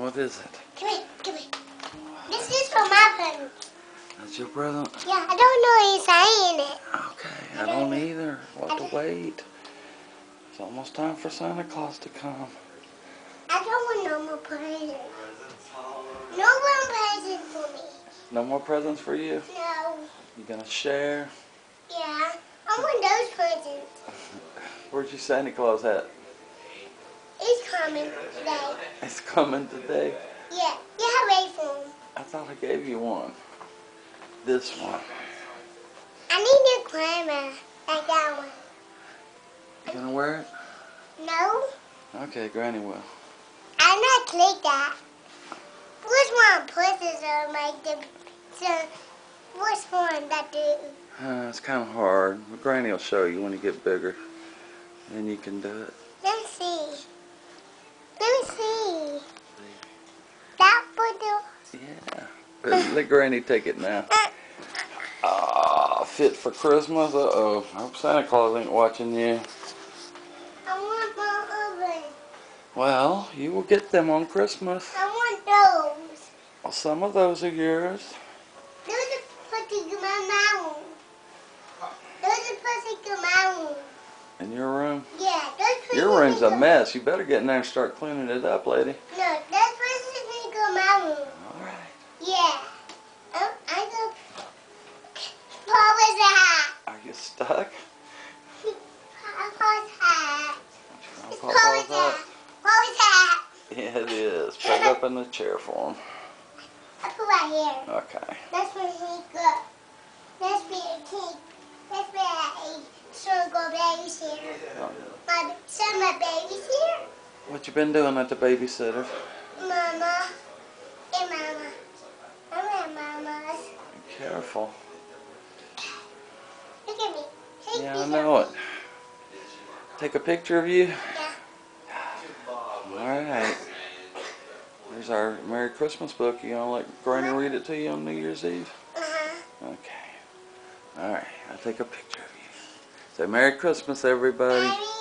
What is it? Come here, come here. This is for my present. That's your present? Yeah, I don't know inside in it. Okay, I don't either. We'll have to wait. It's almost time for Santa Claus to come. I don't want no more presents. No more presents for me. No more presents for you? No. You gonna share? Yeah, I want those presents. Where's your Santa Claus at? It's coming today. It's coming today? Yeah, you have wait for him. I thought I gave you one. This one. I need a grandma like that one. You gonna wear it? No, Okay, Granny will. I'm not click that. Which one presents are like the so which one that do? It's kind of hard, but Granny will show you when you get bigger. Then you can do it. Let me see. Let me see. That one Yeah. Let Granny take it now. Fit for Christmas? Uh-oh. I hope Santa Claus ain't watching you. I want my oven. Well, you will get them on Christmas. I want those. Well, some of those are yours. Those are put in my mouth. Those are put in my room. In your room? Yeah, those put Your room's a mess. You better get in there and start cleaning it up, lady. No, those put in my room. All right. Yeah. I go. Papa's hat. Are you stuck? Papa's hat. It's Papa's hat. Papa's hat. Yeah, it is. Put it up in the chair for him. I put right here. Okay. That's where he go. That's where he cake. That's where I go baby's here. My baby's here. What you been doing at the babysitter? Mama. Hey, Mama. I'm at Mama's. Be careful. Look at me. Take Yeah, me I know it. Take a picture of you? Yeah. Alright. There's our Merry Christmas book. You gonna let Granny read it to you on New Year's Eve? Uh-huh. Okay. Alright, I'll take a picture of you. Say Merry Christmas, everybody. Merry